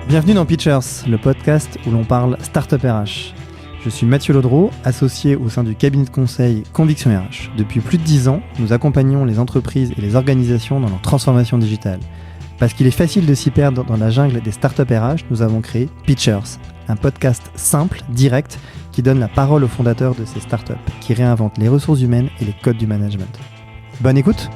Bienvenue dans Pitchers, le podcast où l'on parle Startup RH. Je suis Mathieu Laudreau, associé au sein du cabinet de conseil Conviction RH. Depuis plus de 10 ans, nous accompagnons les entreprises et les organisations dans leur transformation digitale. Parce qu'il est facile de s'y perdre dans la jungle des startups RH, nous avons créé Pitchers, un podcast simple, direct, qui donne la parole aux fondateurs de ces startups, qui réinventent les ressources humaines et les codes du management. Bonne écoute!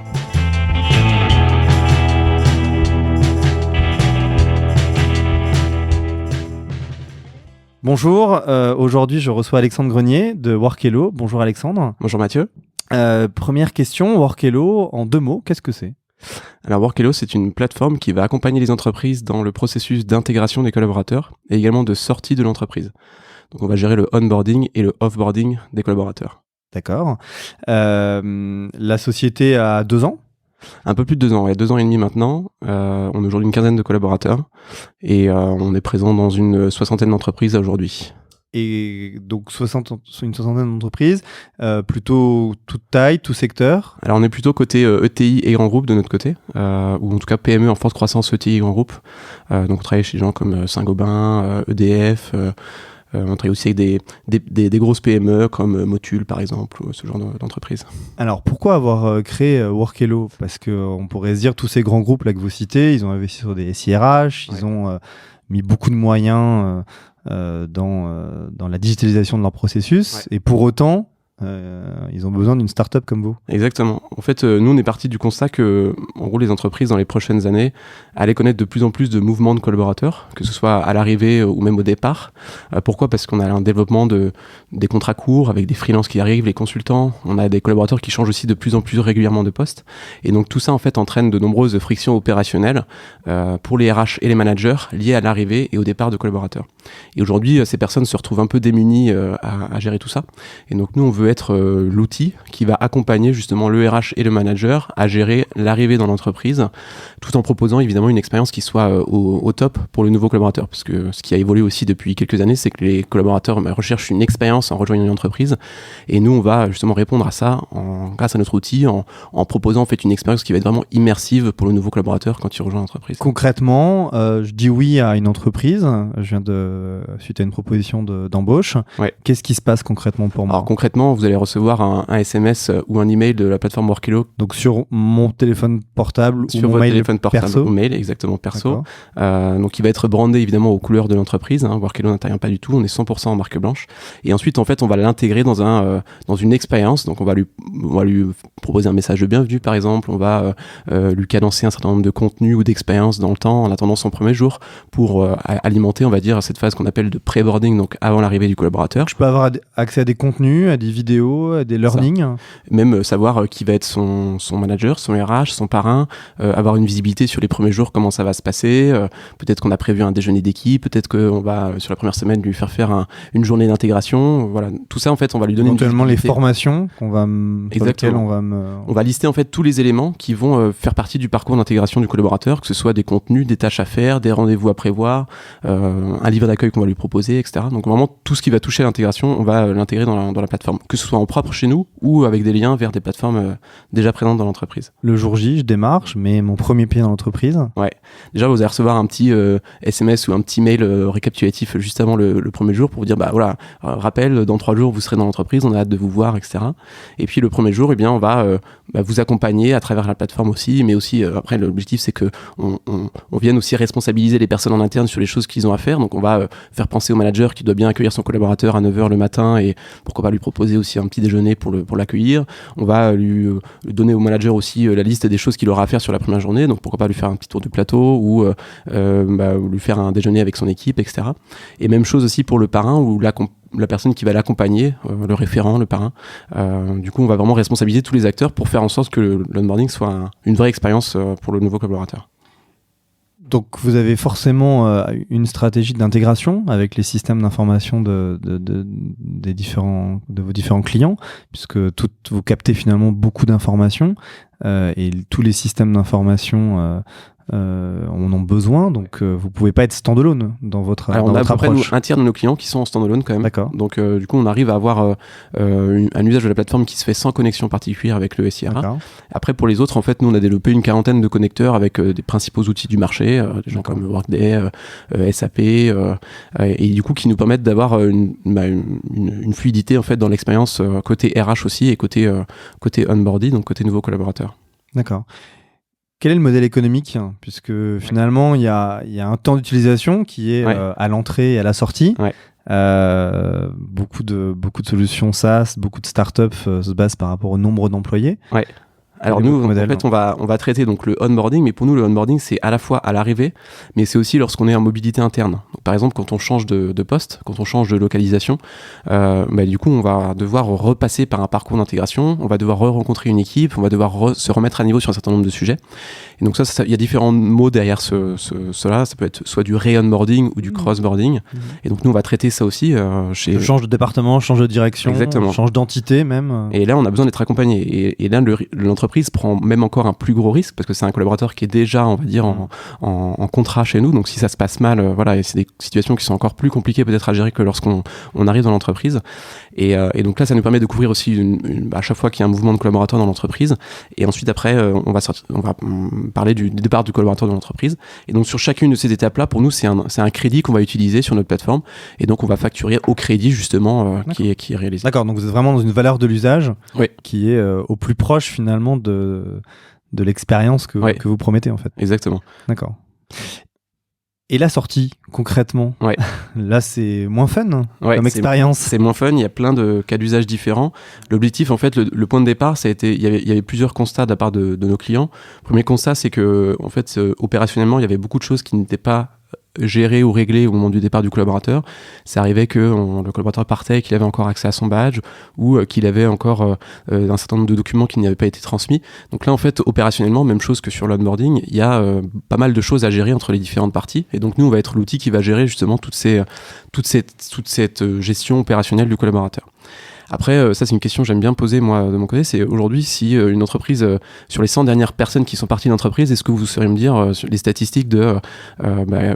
Bonjour, aujourd'hui je reçois Alexandre Grenier de Workello. Bonjour Alexandre. Bonjour Mathieu. Première question, Workello, en 2 mots, qu'est-ce que c'est ? Alors Workello, c'est une plateforme qui va accompagner les entreprises dans le processus d'intégration des collaborateurs et également de sortie de l'entreprise. Donc on va gérer le onboarding et le offboarding des collaborateurs. D'accord. La société a 2 ans ? Un peu plus de 2 ans, il y a 2 ans et demi maintenant. On a aujourd'hui une quinzaine de collaborateurs et on est présent dans une 60aine d'entreprises aujourd'hui. Et donc une soixantaine d'entreprises, plutôt toute taille, tout secteur. Alors on est plutôt côté ETI et grand groupe de notre côté, ou en tout cas PME en forte croissance ETI et grand groupe. Donc on travaille chez des gens comme Saint-Gobain, EDF. On travaille aussi avec des grosses PME comme Motul par exemple, ou ce genre d'entreprise. Alors pourquoi avoir créé Workello ? Parce qu'on pourrait se dire tous ces grands groupes là que vous citez, ils ont investi sur des SIRH, ils ont mis beaucoup de moyens dans la digitalisation de leur processus, et pour autant ils ont besoin d'une start-up comme vous. Exactement. En fait, nous, on est parti du constat que, en gros, les entreprises, dans les prochaines années, allaient connaître de plus en plus de mouvements de collaborateurs, que ce soit à l'arrivée ou même au départ. Pourquoi ? Parce qu'on a un développement des contrats courts, avec des freelances qui arrivent, les consultants. On a des collaborateurs qui changent aussi de plus en plus régulièrement de poste. Et donc, tout ça, en fait, entraîne de nombreuses frictions opérationnelles pour les RH et les managers liées à l'arrivée et au départ de collaborateurs. Et aujourd'hui, ces personnes se retrouvent un peu démunies à gérer tout ça. Et donc, nous, on veut être l'outil qui va accompagner justement le RH et le manager à gérer l'arrivée dans l'entreprise, tout en proposant évidemment une expérience qui soit au top pour le nouveau collaborateur. Parce que ce qui a évolué aussi depuis quelques années, c'est que les collaborateurs recherchent une expérience en rejoignant une entreprise. Et nous, on va justement répondre à ça grâce à notre outil, en proposant en fait une expérience qui va être vraiment immersive pour le nouveau collaborateur quand il rejoint l'entreprise. Concrètement, je dis oui à une entreprise, suite à une proposition d'embauche. Ouais. Qu'est-ce qui se passe concrètement pour moi ? Alors concrètement, vous allez recevoir un SMS ou un email de la plateforme Workello. Donc sur mon téléphone portable sur ou mon votre mail téléphone portable perso. ou mail, exactement perso. Donc il va être brandé évidemment aux couleurs de l'entreprise. Workello n'intervient pas du tout, on est 100% en marque blanche. Et ensuite en fait on va l'intégrer dans une expérience. Donc on va lui proposer un message de bienvenue par exemple. On va lui cadencer un certain nombre de contenus ou d'expériences dans le temps en attendant son premier jour pour alimenter on va dire cette phase qu'on appelle de pré-boarding, donc avant l'arrivée du collaborateur. Je peux avoir accès à des contenus, à des vidéos, à des learnings. Même savoir qui va être son manager, son RH, son parrain, avoir une visibilité sur les premiers jours, comment ça va se passer. Peut-être qu'on a prévu un déjeuner d'équipe, peut-être qu'on va sur la première semaine lui faire une journée d'intégration. Voilà, tout ça en fait, on va lui donner éventuellement une visibilité. Les formations sur lesquelles on va lister en fait tous les éléments qui vont faire partie du parcours d'intégration du collaborateur, que ce soit des contenus, des tâches à faire, des rendez-vous à prévoir, un livre d'accueil qu'on va lui proposer, etc. Donc vraiment tout ce qui va toucher à l'intégration, on va l'intégrer dans la plateforme, que ce soit en propre chez nous ou avec des liens vers des plateformes déjà présentes dans l'entreprise. Le jour J, je démarre, je mets mon premier pied dans l'entreprise. Ouais. Déjà, vous allez recevoir un petit SMS ou un petit mail récapitulatif juste avant le premier jour pour vous dire, rappel, dans 3 jours, vous serez dans l'entreprise, on a hâte de vous voir, etc. Et puis le premier jour, on va vous accompagner à travers la plateforme aussi, mais aussi, après, l'objectif, c'est que on vienne aussi responsabiliser les personnes en interne sur les choses qu'ils ont à faire. Donc, on va faire penser au manager qui doit bien accueillir son collaborateur à 9h le matin et pourquoi pas lui proposer aussi un petit déjeuner pour l'accueillir. On va lui donner au manager aussi la liste des choses qu'il aura à faire sur la première journée, donc pourquoi pas lui faire un petit tour du plateau ou lui faire un déjeuner avec son équipe, etc. Et même chose aussi pour le parrain ou la personne qui va l'accompagner, le référent, le parrain. Du coup, on va vraiment responsabiliser tous les acteurs pour faire en sorte que l'onboarding soit une vraie expérience pour le nouveau collaborateur. Donc vous avez forcément une stratégie d'intégration avec les systèmes d'information de vos différents clients, puisque vous captez finalement beaucoup d'informations et tous les systèmes d'information en ont besoin, donc vous pouvez pas être standalone dans votre Alors, dans on a à votre peu près approche. un tiers de nos clients qui sont en standalone quand même. D'accord. Donc du coup, on arrive à avoir un usage de la plateforme qui se fait sans connexion particulière avec le SIRA. D'accord. Après, pour les autres, en fait, nous, on a développé une quarantaine de connecteurs avec des principaux outils du marché, des gens comme Workday, SAP, et du coup, qui nous permettent d'avoir une fluidité en fait dans l'expérience côté RH aussi et côté onboarding, donc côté nouveaux collaborateurs. D'accord. Quel est le modèle économique, puisque finalement il y a un temps d'utilisation qui est à l'entrée et à la sortie. Ouais. Beaucoup de solutions SaaS, beaucoup de startups se basent par rapport au nombre d'employés. Ouais. Alors nous, en fait, on va traiter donc le onboarding, mais pour nous, le onboarding, c'est à la fois à l'arrivée, mais c'est aussi lorsqu'on est en mobilité interne. Donc, par exemple, quand on change de poste, quand on change de localisation, du coup, on va devoir repasser par un parcours d'intégration, on va devoir rencontrer une équipe, on va devoir se remettre à niveau sur un certain nombre de sujets. Et donc ça, il y a différents mots derrière cela. Ça peut être soit du re-onboarding ou du cross-boarding. Et donc nous, on va traiter ça aussi. Change de département, change de direction, exactement. Change d'entité même. Et là, on a besoin d'être accompagné. Et là, l'entreprise prend même encore un plus gros risque parce que c'est un collaborateur qui est déjà, on va dire, en contrat chez nous. Donc si ça se passe mal, et c'est des situations qui sont encore plus compliquées peut-être à gérer que lorsqu'on arrive dans l'entreprise. Et donc là, ça nous permet de couvrir aussi à chaque fois qu'il y a un mouvement de collaborateurs dans l'entreprise. Et ensuite, après, on va parler du départ du collaborateur de l'entreprise. Et donc sur chacune de ces étapes-là, pour nous, c'est un crédit qu'on va utiliser sur notre plateforme. Et donc on va facturer au crédit justement qui est réalisé. D'accord, donc vous êtes vraiment dans une valeur de l'usage qui est au plus proche finalement de l'expérience que vous promettez en fait. Exactement. D'accord. Et la sortie, concrètement, là c'est moins fun comme expérience. C'est moins fun, il y a plein de cas d'usage différents. L'objectif, en fait, le point de départ, ça a été, il y avait plusieurs constats de la part de nos clients. Le premier constat, c'est que, en fait, opérationnellement, il y avait beaucoup de choses qui n'étaient pas géré ou réglé au moment du départ du collaborateur. Ça arrivait que le collaborateur partait et qu'il avait encore accès à son badge ou qu'il avait encore un certain nombre de documents qui n'avaient pas été transmis. Donc là, en fait, opérationnellement, même chose que sur l'onboarding, il y a pas mal de choses à gérer entre les différentes parties. Et donc nous, on va être l'outil qui va gérer justement toute cette gestion opérationnelle du collaborateur. Après, ça c'est une question que j'aime bien poser moi de mon côté, c'est aujourd'hui si une entreprise, sur les 100 dernières personnes qui sont parties d'entreprise, est-ce que vous sauriez me dire sur les statistiques de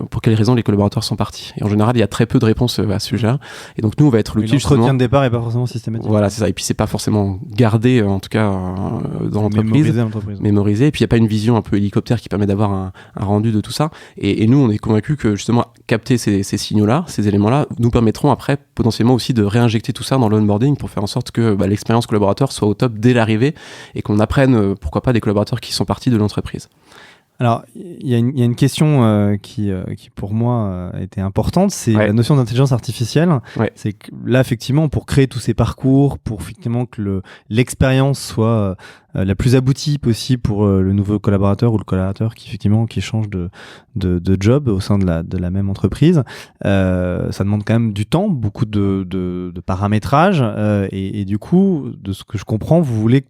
pour quelles raisons les collaborateurs sont partis? Et en général, il y a très peu de réponses à ce sujet-là. Et donc nous, on va être l'outil justement. L'entretien de départ est pas forcément systématique. Voilà, c'est ça. Et puis c'est pas forcément gardé, en tout cas dans l'entreprise. Mémorisé. Et puis il n'y a pas une vision un peu hélicoptère qui permet d'avoir un rendu de tout ça. Et nous, on est convaincus que justement capter ces signaux-là, ces éléments-là, nous permettront après potentiellement aussi de réinjecter tout ça dans l'onboarding pour faire en sorte que l'expérience collaborateur soit au top dès l'arrivée et qu'on apprenne, pourquoi pas, des collaborateurs qui sont partis de l'entreprise. Alors, il y a une question qui pour moi était importante, c'est la notion d'intelligence artificielle. C'est que là, effectivement, pour créer tous ces parcours, pour effectivement que l'expérience soit la plus aboutie possible pour le nouveau collaborateur ou le collaborateur qui change de job au sein de la même entreprise, ça demande quand même du temps, beaucoup de paramétrage, et du coup, de ce que je comprends, vous voulez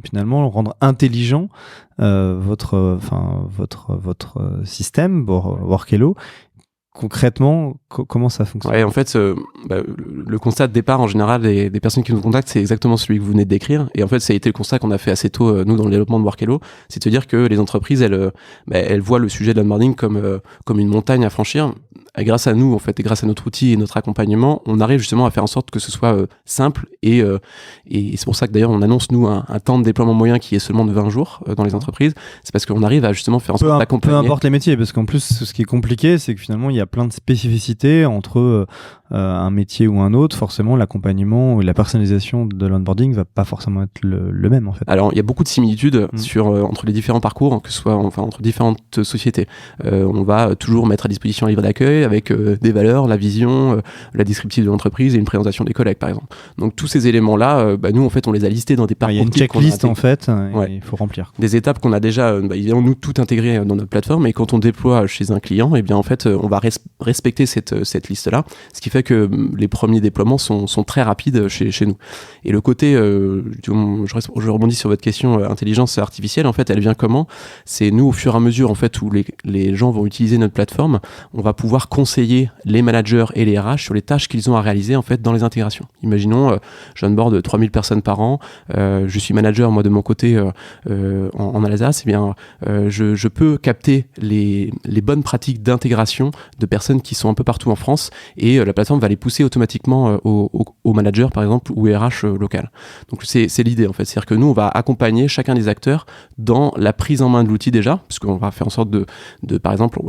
finalement rendre intelligent votre système Workelo. Concrètement, comment ça fonctionne? En fait, le constat de départ en général des personnes qui nous contactent, c'est exactement celui que vous venez de décrire. Et en fait, ça a été le constat qu'on a fait assez tôt, nous, dans le développement de Workelo. C'est de dire que les entreprises, elles voient le sujet de l'onboarding comme une montagne à franchir. Et grâce à nous, en fait, et grâce à notre outil et notre accompagnement, on arrive justement à faire en sorte que ce soit simple. Et c'est pour ça que d'ailleurs, on annonce, nous, un temps de déploiement moyen qui est seulement de 20 jours dans les entreprises. C'est parce qu'on arrive à justement faire en sorte d'accompagner. Peu importe les métiers, parce qu'en plus, ce qui est compliqué, c'est que finalement, il y a plein de spécificités entre un métier ou un autre. Forcément, l'accompagnement et la personnalisation de l'onboarding va pas forcément être le même, en fait. Alors, il y a beaucoup de similitudes entre les différents parcours, que ce soit entre différentes sociétés. On va toujours mettre à disposition un livre d'accueil avec des valeurs, la vision, la descriptive de l'entreprise et une présentation des collègues, par exemple. Donc, tous ces éléments-là, nous, en fait, on les a listés dans des parcours. Il y a une checklist, en fait, il faut remplir. Des étapes qu'on a déjà, évidemment, nous, tout intégré dans notre plateforme. Et quand on déploie chez un client, en fait, on va respecter cette liste-là. Ce qui fait fait que les premiers déploiements sont très rapides chez nous. Et le côté, je rebondis sur votre question, intelligence artificielle, en fait, elle vient comment ? C'est nous, au fur et à mesure en fait, où les gens vont utiliser notre plateforme, on va pouvoir conseiller les managers et les RH sur les tâches qu'ils ont à réaliser en fait, dans les intégrations. Imaginons, j'onboard 3000 personnes par an, je suis manager moi de mon côté en Alsace, eh bien, je peux capter les bonnes pratiques d'intégration de personnes qui sont un peu partout en France et la plateforme va les pousser automatiquement aux managers par exemple ou RH local. Donc c'est l'idée en fait, c'est-à-dire que nous on va accompagner chacun des acteurs dans la prise en main de l'outil déjà, puisqu'on va faire en sorte de par exemple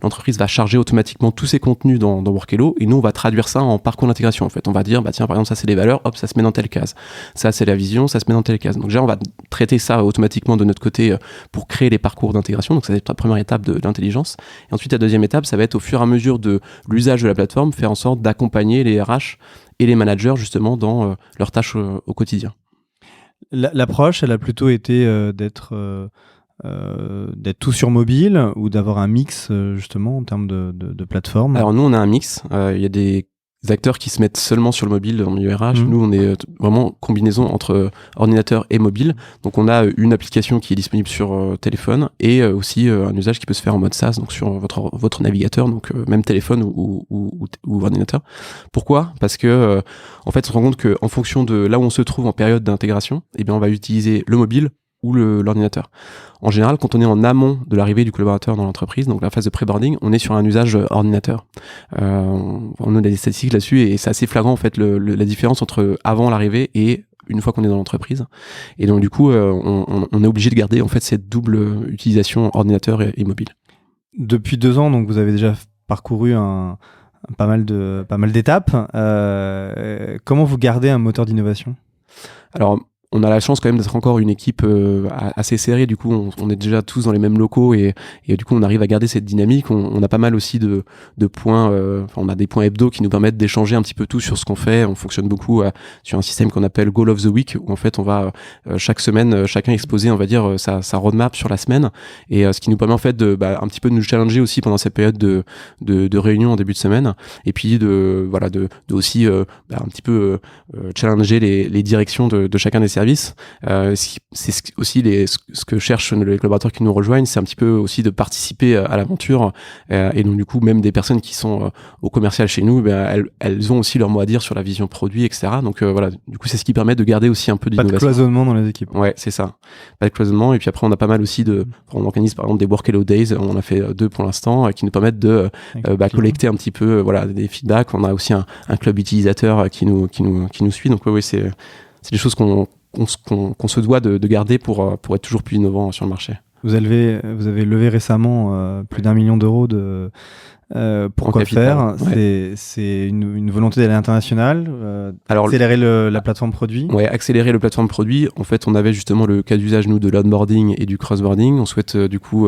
l'entreprise va charger automatiquement tous ses contenus dans Workelo et nous on va traduire ça en parcours d'intégration en fait. On va dire bah tiens par exemple ça c'est les valeurs, hop ça se met dans telle case, ça c'est la vision, ça se met dans telle case. Donc déjà on va traiter ça automatiquement de notre côté pour créer les parcours d'intégration, donc ça va être la première étape de l'intelligence. Et ensuite la deuxième étape ça va être au fur et à mesure de l'usage de la plateforme, faire en sorte d'accompagner les RH et les managers justement dans leurs tâches au quotidien. L'approche, elle a plutôt été d'être tout sur mobile ou d'avoir un mix justement en termes de plateforme. Alors nous on a un mix, il y a des acteurs qui se mettent seulement sur le mobile dans le milieu RH. Nous on est vraiment combinaison entre ordinateur et mobile, donc on a une application qui est disponible sur téléphone et aussi un usage qui peut se faire en mode SaaS, donc sur votre navigateur, donc même téléphone ou ordinateur. Pourquoi ? Parce que en fait on se rend compte qu'en fonction de là où on se trouve en période d'intégration, eh bien on va utiliser le mobile ou l'ordinateur. En général, quand on est en amont de l'arrivée du collaborateur dans l'entreprise, donc la phase de pré-boarding, on est sur un usage ordinateur. On a des statistiques là-dessus et c'est assez flagrant en fait la différence entre avant l'arrivée et une fois qu'on est dans l'entreprise. Et donc du coup, on est obligé de garder en fait cette double utilisation ordinateur et mobile. Depuis 2 ans, donc vous avez déjà parcouru pas mal d'étapes. Comment vous gardez un moteur d'innovation ? Alors, on a la chance quand même d'être encore une équipe assez serrée, du coup on est déjà tous dans les mêmes locaux et du coup on arrive à garder cette dynamique. On a pas mal aussi de points, on a des points hebdo qui nous permettent d'échanger un petit peu tout sur ce qu'on fait. On fonctionne beaucoup sur un système qu'on appelle Goal of the Week, où en fait on va chaque semaine chacun exposer on va dire sa roadmap sur la semaine, et ce qui nous permet en fait un petit peu de nous challenger aussi pendant cette période de réunion en début de semaine, et puis de aussi un petit peu challenger les directions de chacun des services. C'est aussi ce que cherchent les collaborateurs qui nous rejoignent, c'est un petit peu aussi de participer à l'aventure, et donc du coup même des personnes qui sont au commercial chez nous, elles ont aussi leur mot à dire sur la vision produit, etc. Donc voilà, du coup c'est ce qui permet de garder aussi un peu d'innovation. Pas de cloisonnement dans les équipes. Ouais, c'est ça, pas de cloisonnement. Et puis après on a pas mal aussi on organise par exemple des Workelo Days, on en a fait 2 pour l'instant, qui nous permettent de collecter un petit peu des feedbacks. On a aussi un club utilisateur qui nous suit, donc oui c'est des choses qu'on se doit de garder pour être toujours plus innovant sur le marché. Vous avez levé récemment plus d'1 million d'euros pourquoi faire ? C'est une volonté d'aller international, accélérer la plateforme produit. Ouais, accélérer le plateforme produit. En fait, on avait justement le cas d'usage nous de l'onboarding et du crossboarding. On souhaite du coup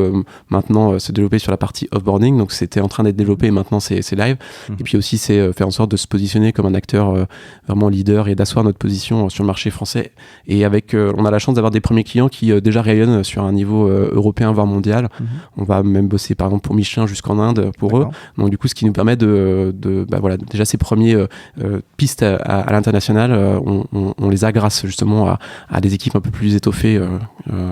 maintenant se développer sur la partie offboarding. Donc c'était en train d'être développé et maintenant c'est live. Et puis aussi c'est faire en sorte de se positionner comme un acteur vraiment leader et d'asseoir notre position sur le marché français. Et avec on a la chance d'avoir des premiers clients qui déjà rayonnent sur un niveau européen voire mondial. On va même bosser par exemple pour Michelin jusqu'en Inde pour eux. Donc du coup ce qui nous permet déjà ces premiers pistes à l'international, on les a grâce justement à des équipes un peu plus étoffées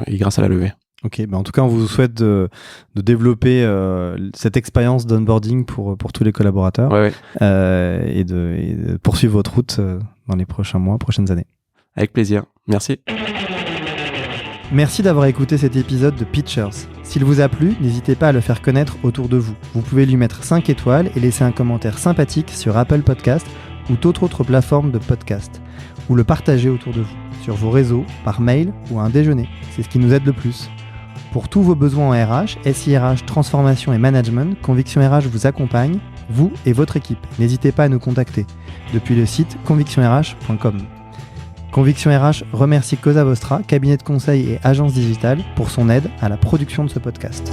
et grâce à la levée. Ok, en tout cas on vous souhaite de développer cette expérience d'onboarding pour tous les collaborateurs, et de poursuivre votre route dans les prochains mois, prochaines années. Avec plaisir, merci. Merci d'avoir écouté cet épisode de Pitchers. S'il vous a plu, n'hésitez pas à le faire connaître autour de vous. Vous pouvez lui mettre 5 étoiles et laisser un commentaire sympathique sur Apple Podcast ou toute autre plateforme de podcast, ou le partager autour de vous, sur vos réseaux, par mail ou à un déjeuner. C'est ce qui nous aide le plus. Pour tous vos besoins en RH, SIRH, transformation et management, Conviction RH vous accompagne, vous et votre équipe. N'hésitez pas à nous contacter depuis le site convictionrh.com. Conviction RH remercie Cosa Vostra, cabinet de conseil et agence digitale, pour son aide à la production de ce podcast.